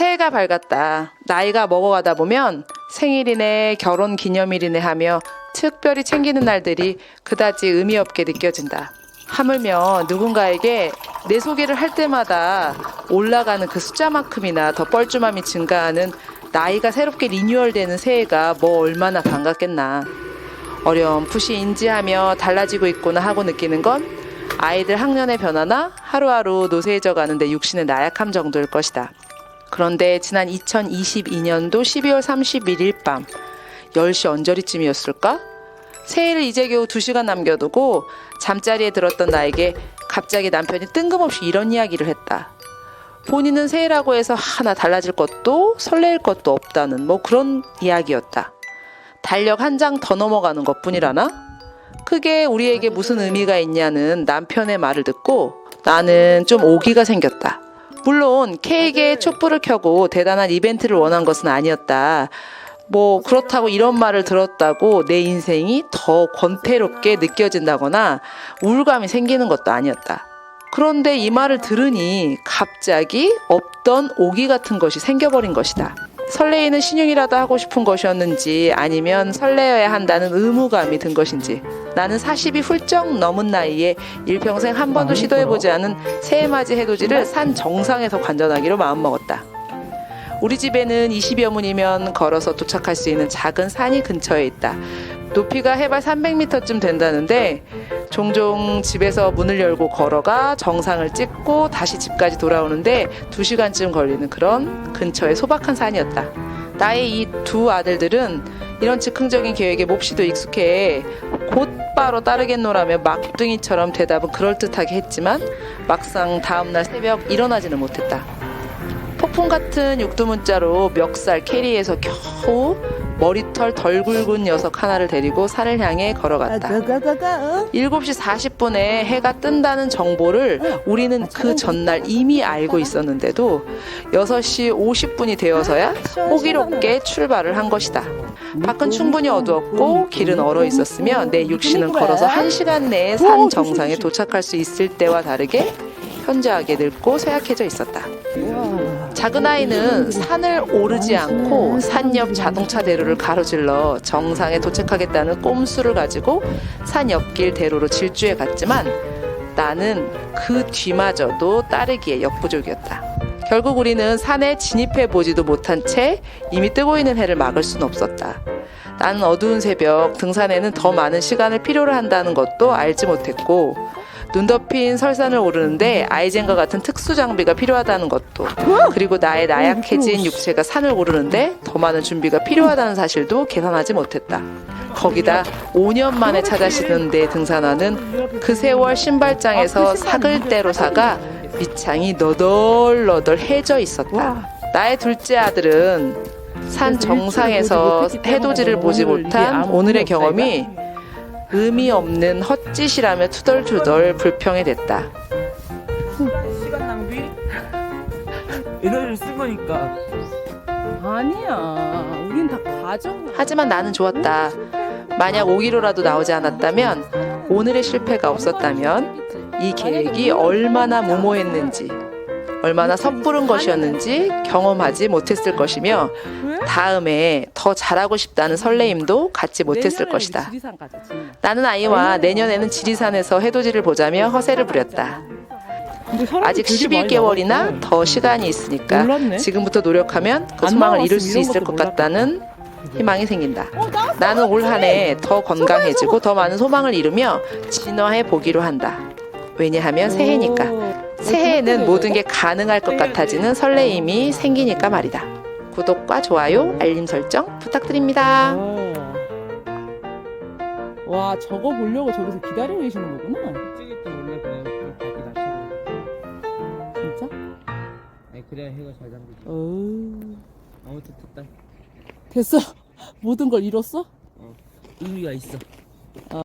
새해가 밝았다. 나이가 먹어가다 보면 생일이네 결혼기념일이네 하며 특별히 챙기는 날들이 그다지 의미 없게 느껴진다. 하물며 누군가에게 내 소개를 할 때마다 올라가는 그 숫자만큼이나 더 뻘쭘함이 증가하는 나이가 새롭게 리뉴얼되는 새해가 뭐 얼마나 반갑겠나. 어렴풋이 인지하며 달라지고 있구나 하고 느끼는 건 아이들 학년의 변화나 하루하루 노쇠해져 가는데 육신의 나약함 정도일 것이다. 그런데 지난 2022년도 12월 31일 밤 10시 언저리쯤이었을까? 새해를 이제 겨우 2시간 남겨두고 잠자리에 들었던 나에게 갑자기 남편이 뜬금없이 이런 이야기를 했다. 본인은 새해라고 해서 하나 달라질 것도 설레일 것도 없다는 뭐 그런 이야기였다. 달력 한 장 더 넘어가는 것뿐이라나? 그게 우리에게 무슨 의미가 있냐는 남편의 말을 듣고 나는 좀 오기가 생겼다. 물론 케이크에 촛불을 켜고 대단한 이벤트를 원한 것은 아니었다. 뭐 그렇다고 이런 말을 들었다고 내 인생이 더 권태롭게 느껴진다거나 우울감이 생기는 것도 아니었다. 그런데 이 말을 들으니 갑자기 없던 오기 같은 것이 생겨버린 것이다. 설레이는 신용이라도 하고 싶은 것이었는지 아니면 설레어야 한다는 의무감이 든 것인지 나는 40이 훌쩍 넘은 나이에 일평생 한 번도 시도해보지 않은 새해맞이 해돋이를 산 정상에서 관전하기로 마음먹었다. 우리 집에는 20여 분이면 걸어서 도착할 수 있는 작은 산이 근처에 있다. 높이가 해발 300m쯤 된다는데 종종 집에서 문을 열고 걸어가 정상을 찍고 다시 집까지 돌아오는데 2시간쯤 걸리는 그런 근처의 소박한 산이었다. 나의 이 두 아들들은 이런 즉흥적인 계획에 몹시도 익숙해 곧바로 따르겠노라며 막둥이처럼 대답은 그럴듯하게 했지만 막상 다음날 새벽 일어나지는 못했다. 폭풍 같은 육두문자로 멱살 캐리에서 겨우 머리털 덜 굵은 녀석 하나를 데리고 산을 향해 걸어갔다. 7시 40분에 해가 뜬다는 정보를 우리는 그 전날 이미 알고 있었는데도 6시 50분이 되어서야 호기롭게 출발을 한 것이다. 밖은 충분히 어두웠고 길은 얼어 있었으며 내 육신은 걸어서 1시간 내에 산 정상에 도착할 수 있을 때와 다르게 현저하게 늙고 쇠약해져 있었다. 작은 아이는 산을 오르지 않고 산 옆 자동차 대로를 가로질러 정상에 도착하겠다는 꼼수를 가지고 산 옆길 대로로 질주해 갔지만 나는 그 뒤마저도 따르기에 역부족이었다. 결국 우리는 산에 진입해 보지도 못한 채 이미 뜨고 있는 해를 막을 수는 없었다. 나는 어두운 새벽 등산에는 더 많은 시간을 필요로 한다는 것도 알지 못했고 눈 덮인 설산을 오르는데 아이젠과 같은 특수 장비가 필요하다는 것도 그리고 나의 나약해진 육체가 산을 오르는데 더 많은 준비가 필요하다는 사실도 계산하지 못했다. 거기다 5년 만에 찾아시는 내 등산화는 그 세월 신발장에서 사글대로 사가 밑창이 너덜너덜해져 있었다. 나의 둘째 아들은 산 정상에서 해돋이를 보지 못한 오늘의 경험이 의미 없는 헛짓이라며 투덜투덜 불평이 됐다. 시간 낭비? 에너지를 쓴 거니까. 아니야. 우린 다 과정. 하지만 나는 좋았다. 만약 5kg라도 나오지 않았다면 오늘의 실패가 없었다면 이 계획이 얼마나 무모했는지 얼마나 섣부른 것이었는지 경험하지 못했을 것이며 다음에 더 잘하고 싶다는 설레임도 갖지 못했을 것이다. 나는 아이와 내년에는 지리산에서 해돋이를 보자며 허세를 부렸다. 아직 11개월이나 더 시간이 있으니까 지금부터 노력하면 그 소망을 이룰 수 있을 것 같다는 희망이 생긴다. 나는 올 한 해 더 건강해지고 더 많은 소망을 이루며 진화해 보기로 한다. 왜냐하면 새해니까. 새해에는 모든 게 가능할 것 같아지는 설레임이 생기니까 말이다. 구독과 좋아요, 알림 설정 부탁드립니다. 와, 저거 보려고 저기서 기다리고 계시는 거구나. 찍을 때 원래 그냥 밖에 낚시를. 진짜? 아니 그래야 해가 잘 잠기지. 아무튼 됐다. 됐어. 모든 걸 잃었어? 의미가 있어.